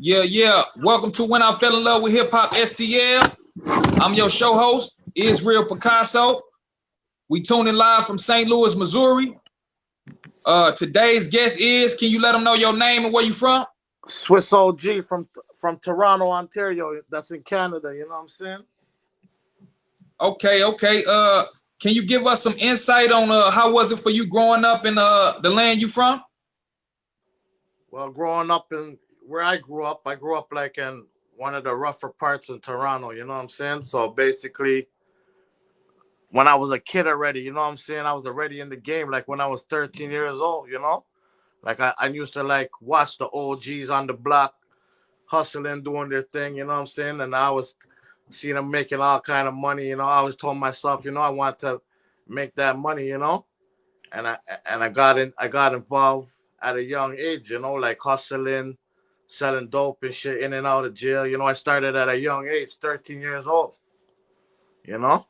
Yeah. Welcome to When I Fell in Love with Hip Hop STL. I'm your show host, Israel Picasso. We tuning live from St. Louis, Missouri. Today's guest is, can you let them know your name and where you from? Swiss OG from Toronto, Ontario. That's in Canada, you know what I'm saying? Okay. Can you give us some insight on how was it for you growing up in the land you from? Well, growing up in where I grew up like in one of the rougher parts in Toronto, you know what I'm saying? So basically, when I was a kid already, you know what I'm saying? I was already in the game, like when I was 13 years old, you know? Like I used to like watch the OGs on the block hustling, doing their thing, you know what I'm saying? And I was seeing them making all kind of money, you know. I always told myself, you know, I want to make that money, you know. And I got involved at a young age, you know, like hustling, selling dope and shit in and out of jail. You know, I started at a young age, 13 years old. You know?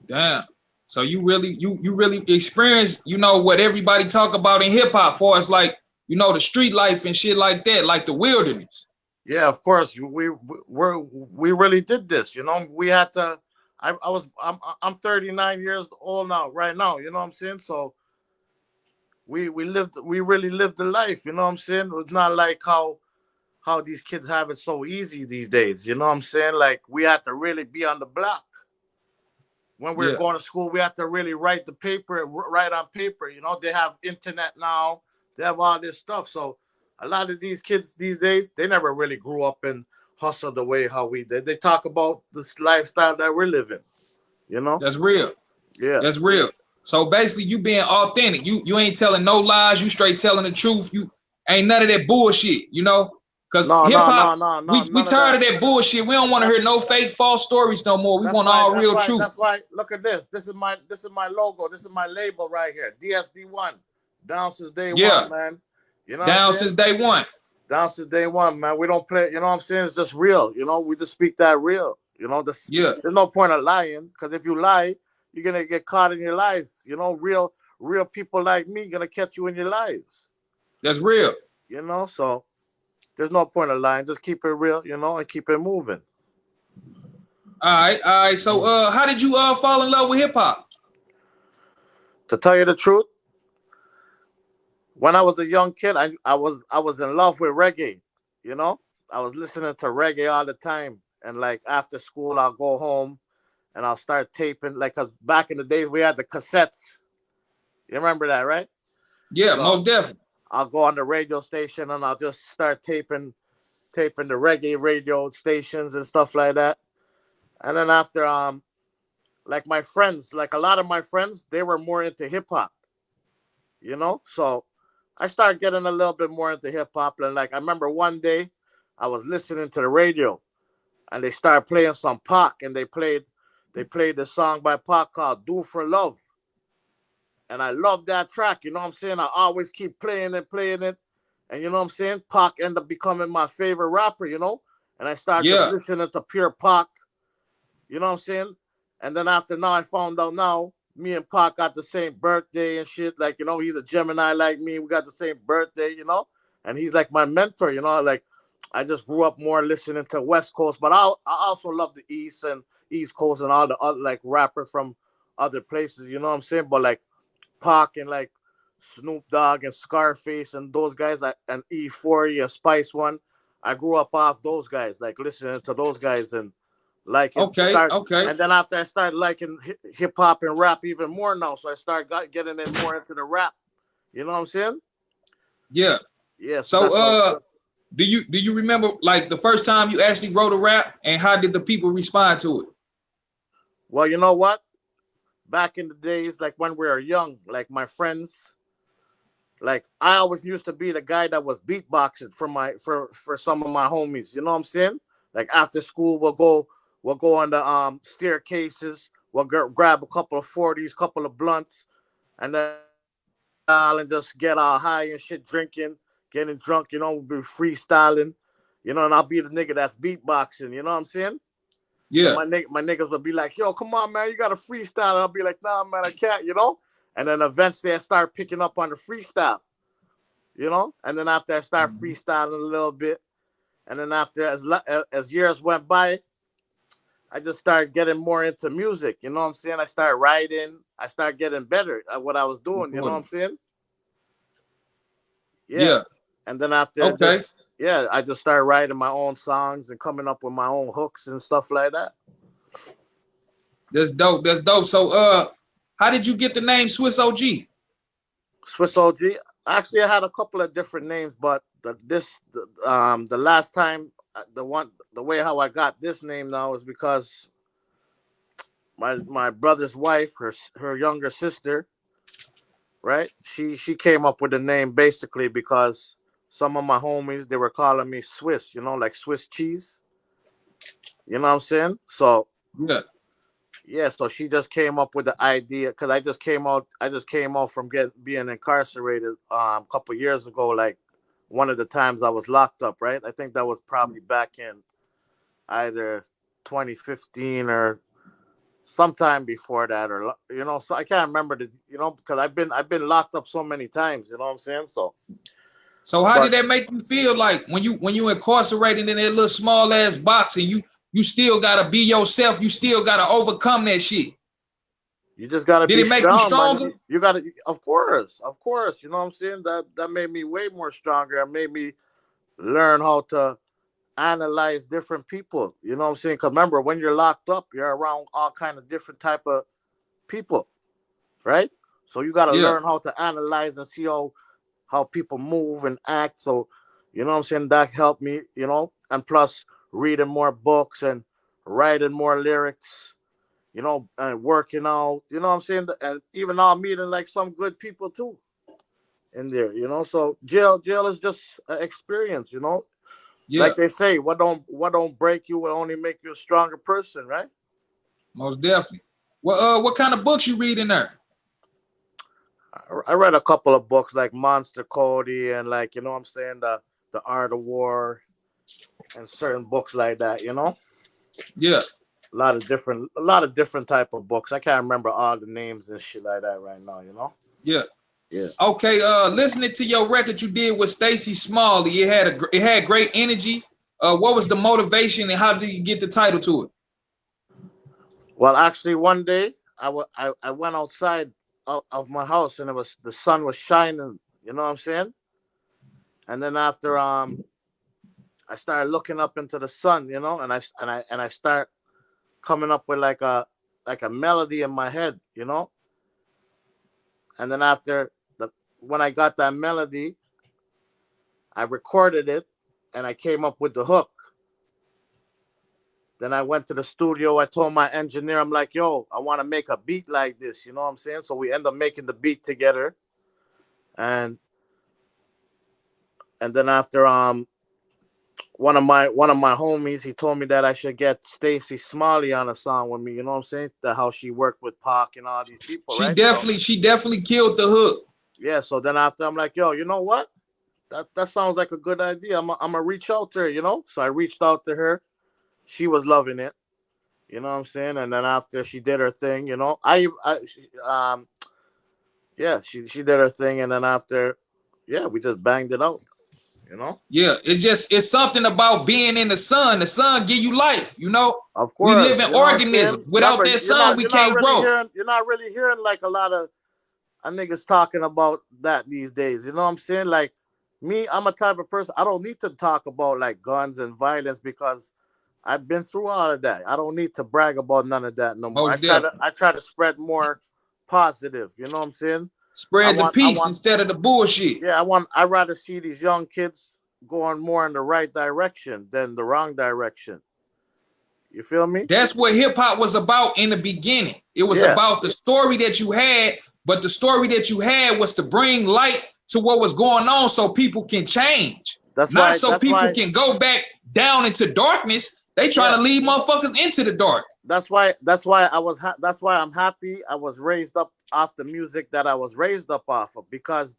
Damn. So you really experienced, you know, what everybody talk about in hip hop for us, like, you know, the street life and shit like that, like the wilderness. Yeah, of course. We really did this, you know. We had to I'm 39 years old now, right now, you know what I'm saying? So we really lived the life, you know what I'm saying? It's not like how these kids have it so easy these days, you know what I'm saying? Like we had to really be on the block. When we were going to school, we had to really write on paper, you know. They have internet now, they have all this stuff. So a lot of these kids these days, they never really grew up and hustled the way how we did. They talk about this lifestyle that we're living, you know? That's real. Yeah. That's real. So basically you being authentic. You ain't telling no lies, you straight telling the truth. You ain't none of that bullshit, you know? Because hip hop, we tired of that bullshit. We don't want to hear no fake false stories no more. We want all real truth. That's why, look at this. This is my logo. This is my label right here. DSD1. Down since day one, man. You know down since day one. Down since day one, man. We don't play, you know what I'm saying? It's just real. You know, we just speak that real. You know, there's no point of lying, because if you lie, you're gonna get caught in your lies. You know, real people like me gonna catch you in your lies. That's real. You know, so there's no point of lying. Just keep it real, you know, and keep it moving. All right. So how did you fall in love with hip hop? To tell you the truth, when I was a young kid, I was in love with reggae, you know? I was listening to reggae all the time. And like after school, I'll go home and I'll start taping. Like, cause back in the days we had the cassettes. You remember that, right? Yeah, so most definitely. I'll go on the radio station and I'll just start taping the reggae radio stations and stuff like that. And then after, like my friends, like a lot of my friends, they were more into hip hop, you know? So I started getting a little bit more into hip hop. And like, I remember one day I was listening to the radio and they started playing some Pac, and they played the song by Pac called Do For Love. And I love that track, you know what I'm saying? I always keep playing it. And you know what I'm saying? Pac ended up becoming my favorite rapper, you know? And I started just listening to pure Pac, you know what I'm saying? And then after now, I found out now, me and Pac got the same birthday and shit. Like, you know, he's a Gemini like me. We got the same birthday, you know? And he's like my mentor, you know? Like, I just grew up more listening to West Coast, but I also love the East Coast and all the other, like, rappers from other places, you know what I'm saying? But, like, Pac and, like, Snoop Dogg and Scarface and those guys, like, and E40 and Spice One, I grew up off those guys, like, listening to those guys and liking. Okay. And then after I started liking hip-hop and rap even more now, so I started getting in more into the rap. You know what I'm saying? Yeah. Yeah. So, do you remember, like, the first time you actually wrote a rap, and how did the people respond to it? Well, you know what? Back in the days, like when we were young, like my friends, like I always used to be the guy that was beatboxing for some of my homies. You know what I'm saying? Like after school, we'll go on the staircases, we'll grab a couple of 40s, couple of blunts, and then and just get all high and shit, drinking, getting drunk, you know, we'll be freestyling, you know, and I'll be the nigga that's beatboxing, you know what I'm saying? Yeah. And my niggas will be like, yo, come on, man, you got to freestyle. And I'll be like, nah, man, I can't, you know? And then eventually I start picking up on the freestyle, you know? And then after I start freestyling a little bit, And then after as years went by, I just started getting more into music. You know what I'm saying? I started writing. I started getting better at what I was doing. You know what I'm saying? Yeah. And then after this, yeah, I just started writing my own songs and coming up with my own hooks and stuff like that. That's dope. That's dope. So, how did you get the name Swiss OG? Swiss OG. Actually, I had a couple of different names, but the last time, the way how I got this name now is because my brother's wife, her younger sister, right? She came up with the name basically because some of my homies, they were calling me Swiss, you know, like Swiss cheese. You know what I'm saying? So yeah, so she just came up with the idea because I just came out from being incarcerated a couple years ago, like one of the times I was locked up, right? I think that was probably back in either 2015 or sometime before that, or you know, so I can't remember because I've been locked up so many times, you know what I'm saying? So how did that make you feel like when you incarcerated in that little small ass box and you still gotta be yourself, you still gotta overcome that shit? You just gotta Did it make you stronger? Man. You gotta, of course, you know what I'm saying? That made me way more stronger. It made me learn how to analyze different people. You know what I'm saying? Because remember, when you're locked up, you're around all kind of different type of people, right? So you gotta learn how to analyze and see how people move and act. So, you know what I'm saying? That helped me, you know, and plus reading more books and writing more lyrics, you know, and working out, you know what I'm saying? And even now meeting like some good people too in there, you know? So jail is just an experience, you know? Yeah. Like they say, what don't break you will only make you a stronger person, right? Most definitely. Well, what kind of books you read in there? I read a couple of books like Monster Cody and like, you know what I'm saying, the Art of War and certain books like that, you know? Yeah. A lot of different type of books. I can't remember all the names and shit like that right now, you know? Yeah. Yeah. Okay, listening to your record you did with Stacey Smalley, it had great energy. What was the motivation and how did you get the title to it? Well, actually one day I went outside of my house and the sun was shining, you know what I'm saying? And then after I started looking up into the sun, you know, and I start coming up with like a melody in my head, you know? And then after when I got that melody, I recorded it and I came up with the hook. Then I went to the studio. I told my engineer, I'm like, yo, I want to make a beat like this. You know what I'm saying? So we end up making the beat together. And then after one of my homies, he told me that I should get Stacey Smalley on a song with me. You know what I'm saying? How she worked with Pac and all these people. She definitely killed the hook. Yeah. So then after I'm like, yo, you know what? That sounds like a good idea. I'm gonna reach out to her, you know? So I reached out to her. She was loving it. You know what I'm saying? And then after she did her thing, you know, she did her thing. And then after, we just banged it out, you know? Yeah, it's something about being in the sun. The sun give you life, you know? Of course. We live in organisms. Without that sun, we can't grow. You're not really hearing like a lot of niggas talking about that these days. You know what I'm saying? Like me, I'm a type of person, I don't need to talk about like guns and violence because I've been through all of that. I don't need to brag about none of that no more. I try to spread more positive. You know what I'm saying? Spread the peace instead of the bullshit. Yeah, I'd rather see these young kids going more in the right direction than the wrong direction. You feel me? That's what hip hop was about in the beginning. It was about the story that you had, but the story that you had was to bring light to what was going on so people can change. Not so people can go back down into darkness. They trying to lead motherfuckers into the dark. That's why I'm happy I was raised up off the music that I was raised up off of, because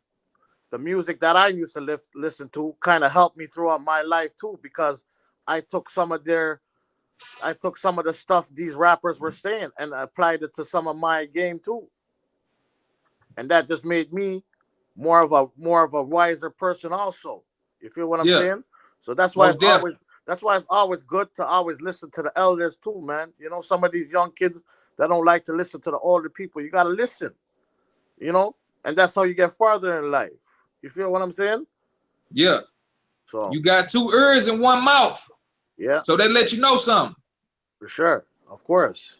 the music that I used to listen to kind of helped me throughout my life too, because I took some of the stuff these rappers were saying and applied it to some of my game too. And that just made me more of a wiser person also. You feel what I'm saying? So that's why Most definitely. that's why it's always good to always listen to the elders too, man. You know, some of these young kids that don't like to listen to the older people, you gotta listen. You know, and that's how you get farther in life. You feel what I'm saying? Yeah. So You got two ears and one mouth. yeah, So they let you know something. for sure, of course.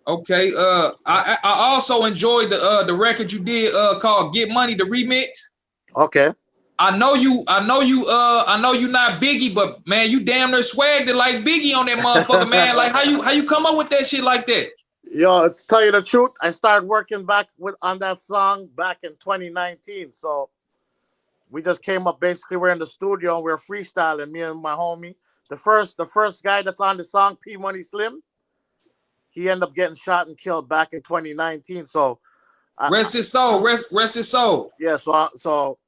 Okay. I also enjoyed the record you did called Get Money, the remix. Okay. I know you not Biggie, but man, you damn near swagged it like Biggie on that motherfucker, man. Like how you come up with that shit like that? Yo, to tell you the truth, I started working back on that song back in 2019. So we just came up. Basically, we're in the studio and we're freestyling. Me and my homie. The first guy that's on the song, P Money Slim, he ended up getting shot and killed back in 2019. So Rest his soul. Rest his soul. yeah. So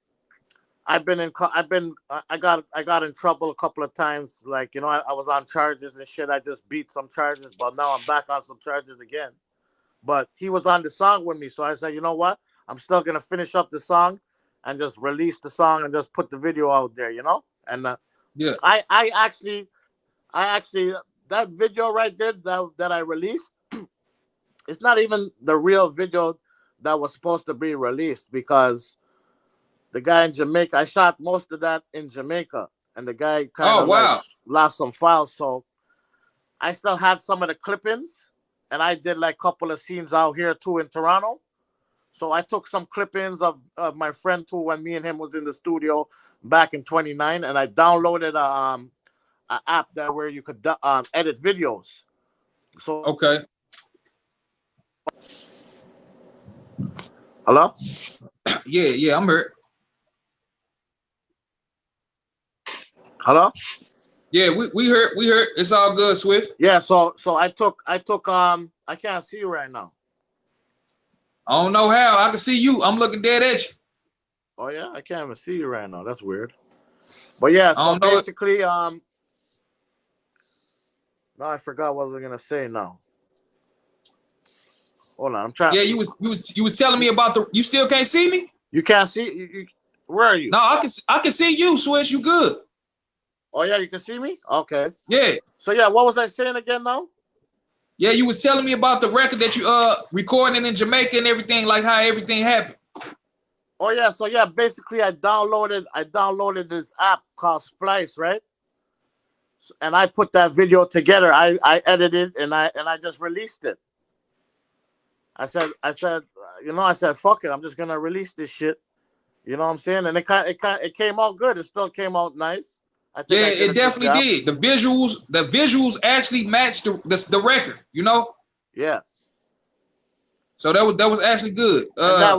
I got in trouble a couple of times. Like, you know, I was on charges and shit. I just beat some charges, but now I'm back on some charges again. But he was on the song with me, so I said, you know what? I'm still gonna finish up the song and just release the song and just put the video out there, you know. And Yeah. I actually that video right there that I released, it's not even the real video that was supposed to be released because the guy in Jamaica, I shot most of that in Jamaica, and the guy kind of like lost some files. So I still have some of the clippings, and I did like a couple of scenes out here too in Toronto. So I took some clippings of my friend too when me and him was in the studio back in 29, and I downloaded a app that where you could edit videos. So Okay. hello? Yeah, I'm here. Hello? Yeah, we heard. It's all good, Swift. Yeah, so I took I can't see you right now. I don't know how. I can see you. I'm looking dead at you. Oh yeah, I can't even see you right now. That's weird. But yeah, so basically, no, I forgot what I was gonna say now. Hold on, I'm trying. Yeah, you was telling me about the. You still can't see me? You can't see you where are you? No, I can see you, Swish. You good? Oh yeah, you can see me? Okay. Yeah. So yeah, what was I saying again now? Yeah, you was telling me about the record that you recording in Jamaica and everything, like how everything happened. Oh yeah, so yeah, basically I downloaded this app called Splice, right? And I put that video together. I edited and I just released it. I said, you know, I said, fuck it, I'm just gonna release this shit. You know what I'm saying? And it came out good. It still came out nice. I think it definitely did. The visuals actually matched the record, you know? Yeah. So that was actually good. And that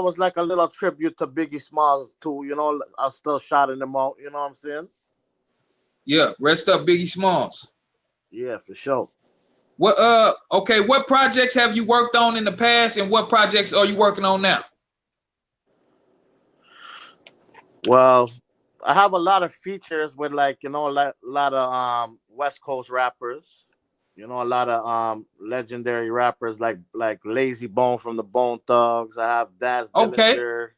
was like a little tribute to Biggie Smalls too, you know. I still shouting them out, you know what I'm saying? Yeah, rest up Biggie Smalls. Yeah, for sure. What projects have you worked on in the past and what projects are you working on now? Well, I have a lot of features with like, you know, a lot of West Coast rappers. You know, a lot of legendary rappers like Lazy Bone from the Bone Thugs. I have Daz Dillinger.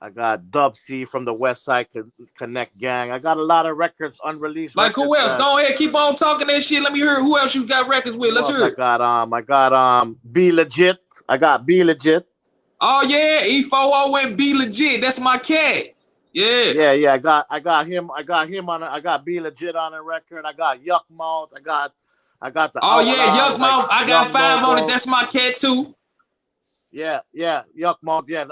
I got Dub C from the West Side Connect Gang. I got a lot of records unreleased. Like who else? Go ahead, keep on talking that shit. Let me hear who else you got records with. Let's hear it. I got Be Legit. I got Be Legit. Oh yeah, E40 and Be Legit. That's my cat. Yeah. Yeah. I got him on. I got Be Legit on a record. I got Yuck Mouth. I got the. Oh yeah, Yuck Mouth. I got 5 on it. That's my cat too. Yeah. Yuck Mouth. Yeah.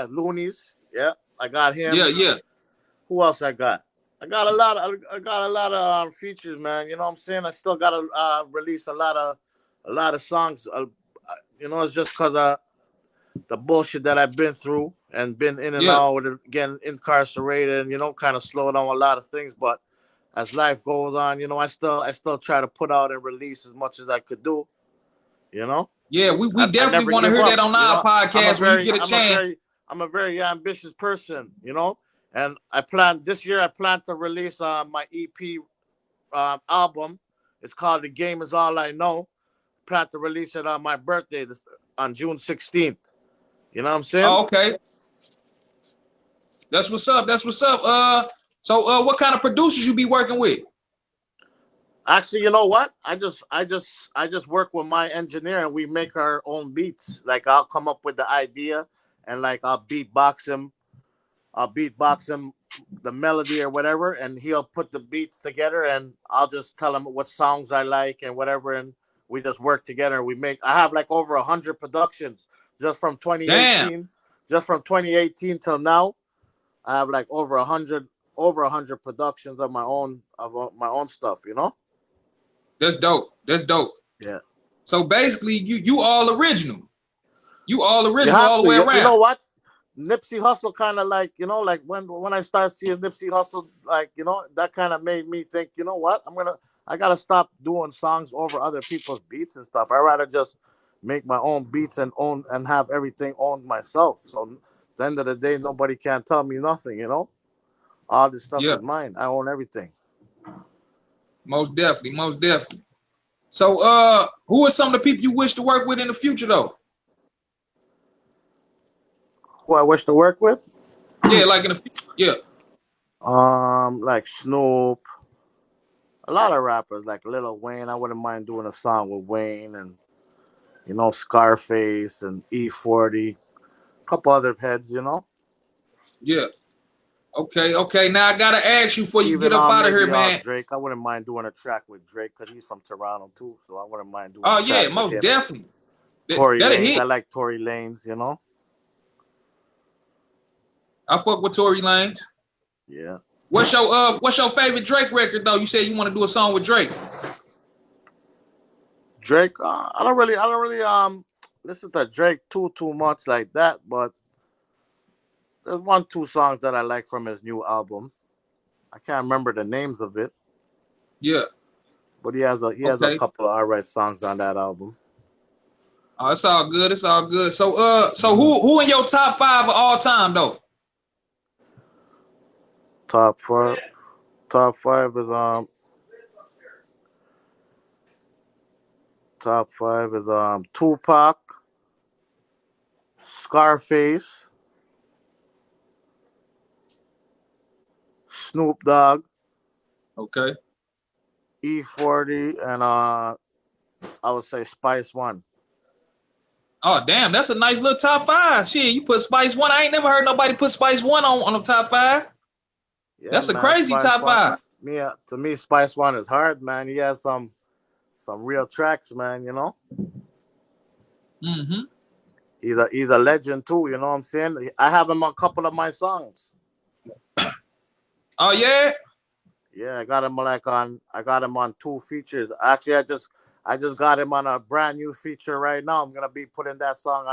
Loonies. Yeah, I got him. Yeah. Who else I got? I got a lot of features, man. You know what I'm saying? I still got to release a lot of songs. You know, it's just because of the bullshit that I've been through and been in and out with it, again incarcerated, and you know, kind of slowed down a lot of things. But as life goes on, you know, I still try to put out and release as much as I could do. You know? Yeah, we definitely want to hear that on our podcast when you get a chance. I'm a very ambitious person, you know, and this year I plan to release my EP album. It's called The Game Is All I Know. Plan to release it on my birthday on June 16th. You know what I'm saying? Oh, okay. That's what's up. That's what's up. So what kind of producers you be working with? Actually, you know what? I just work with my engineer and we make our own beats. Like I'll come up with the idea and like I'll beatbox him the melody or whatever, and he'll put the beats together and I'll just tell him what songs I like and whatever, and we just work together. I have like over 100 productions just from 2018. Damn. Just from 2018 till now. I have like over 100 productions of my own stuff, you know? That's dope. That's dope. Yeah. So basically, you all original. You all original all the way around. You know what? Nipsey Hussle kind of like, you know, like when I start seeing Nipsey Hussle, like, you know, that kind of made me think, you know what? I gotta stop doing songs over other people's beats and stuff. I'd rather just make my own beats and have everything owned myself. So at the end of the day, nobody can tell me nothing, you know? All this stuff is mine. I own everything. Most definitely, most definitely. So, who are some of the people you wish to work with in the future, though? Who I wish to work with? Yeah, like in the future. Yeah. Like Snoop. A lot of rappers, like Lil Wayne. I wouldn't mind doing a song with Wayne and, you know, Scarface and E40. A couple other heads, you know? Yeah. Okay. Now I gotta ask you before you get up out of here, man. Drake, I wouldn't mind doing a track with Drake because he's from Toronto too, so I wouldn't mind doing. Oh yeah, most definitely. Tory Lanez, I like Tory Lanez, you know. I fuck with Tory Lanez. Yeah. What's your favorite Drake record though? You said you want to do a song with Drake. Drake, I don't really listen to Drake too much like that, but there's 1-2 songs that I like from his new album. I can't remember the names of it. Yeah. But he has a couple of alright songs on that album. Oh, it's all good. It's all good. So who in your top 5 of all time though? Top five is Tupac, Scarface, Snoop Dogg, Okay. E40, and I would say Spice One. Oh damn, that's a nice little top 5. Shit, you put Spice One. I ain't never heard nobody put Spice One on the top 5. Yeah, that's a crazy Spice top 5. To me, Spice One is hard, man. He has some real tracks, man. You know. Mm-hmm. He's a legend too. You know what I'm saying? I have him on a couple of my songs. Oh yeah. Yeah, I got him on 2 features. Actually, I just got him on a brand new feature right now. I'm gonna be putting that song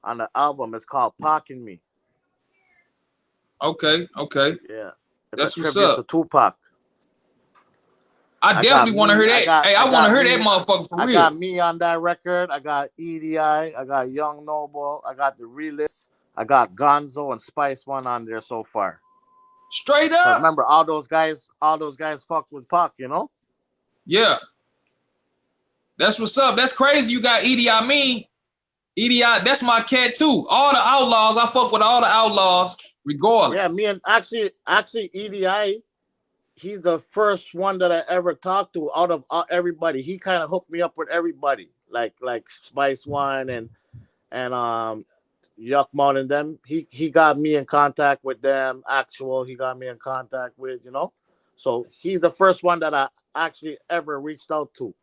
on the album. It's called "Parking Me." Okay. Yeah. That's what's up. To Tupac. I definitely want to hear that. I want to hear that motherfucker for real. I got me on that record. I got EDI. I got Young Noble. I got The Realist. I got Gonzo and Spice One on there so far. Straight up. Remember, all those guys fucked with Pac, you know? Yeah. That's what's up. That's crazy. You got EDI. I mean, EDI, that's my cat too. All the outlaws, I fuck with all the outlaws. Regardless. Yeah, me and actually EDI, he's the first one that I ever talked to out of everybody. He kind of hooked me up with everybody, like Spice One and Yuck Mount and them. He got me in contact with them. He got me in contact with, you know. So he's the first one that I actually ever reached out to.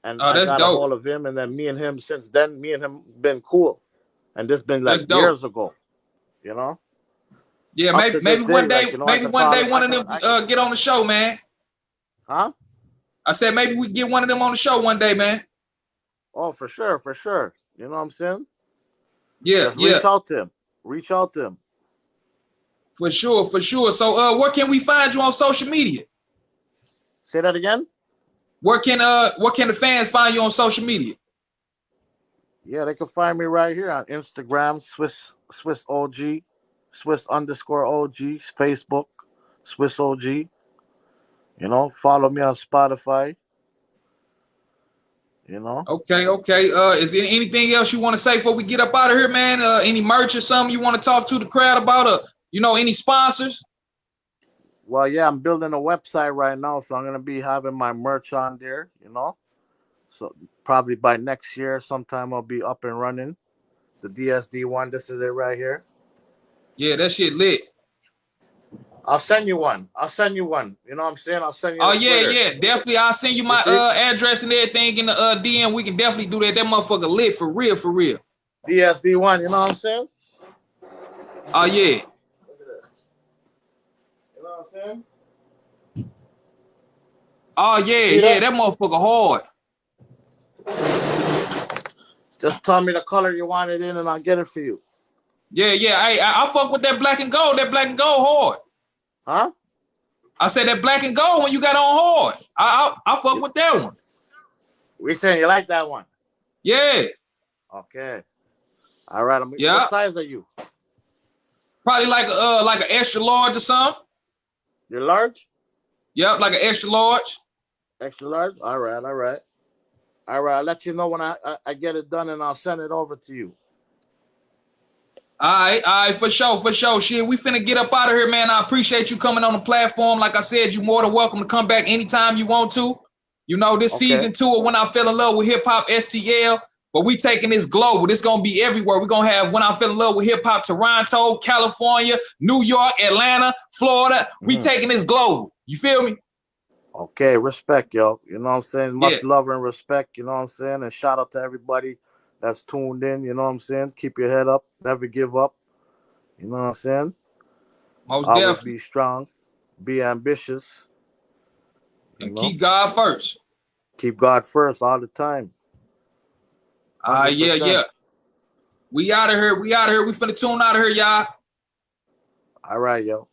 And I got a hold of him, and then me and him since then, been cool. And this been like years ago, you know. Yeah, maybe one day, like, you know, maybe one day one of them get on the show, man. Huh? I said maybe we get one of them on the show one day, man. Oh, for sure. You know what I'm saying? Yeah, just reach out to him. For sure. So, where can we find you on social media? Say that again. Where can the fans find you on social media? Yeah, they can find me right here on Instagram, Swiss OG. Swiss_OG, Facebook, Swiss OG. You know, follow me on Spotify. You know. Okay. Is there anything else you want to say before we get up out of here, man? Any merch or something you want to talk to the crowd about? You know, any sponsors? Well, yeah, I'm building a website right now, so I'm gonna be having my merch on there. You know, so probably by next year, sometime I'll be up and running. The DSD one. This is it right here. Yeah, that shit lit. I'll send you one. You know what I'm saying? I'll send you. Oh yeah, yeah, definitely. I'll send you my address and everything in the DM. We can definitely do that. That motherfucker lit for real, for real. DSD one. You know what I'm saying? Oh yeah. Look at that. You know what I'm saying? Oh yeah, yeah. That motherfucker hard. Just tell me the color you want it in, and I'll get it for you. Yeah, yeah. I fuck with that black and gold. That black and gold hard. Huh? I said that black and gold when you got on hard. I fuck with that one. We saying you like that one? Yeah. Okay. All right. Yeah. What size are you? Probably like an extra large or something. You're large? Yep, like an extra large. Extra large? All right. I'll let you know when I get it done, and I'll send it over to you. All right, for sure. Shit, we finna get up out of here, man. I appreciate you coming on the platform. Like I said, you're more than welcome to come back anytime you want to. You know, this season 2 of When I Fell in Love with Hip Hop STL, but we taking this global. This gonna be everywhere. We're gonna have When I Fell in Love with Hip Hop Toronto, California, New York, Atlanta, Florida. We taking this global. You feel me? Okay, respect, yo. You know what I'm saying? Much love and respect, you know what I'm saying? And shout out to everybody that's tuned in, you know what I'm saying? Keep your head up, never give up. You know what I'm saying? Most Always definitely. Be strong, be ambitious. And keep God first. Keep God first all the time. Yeah. We out of here. We finna tune out of here, y'all. All right, yo.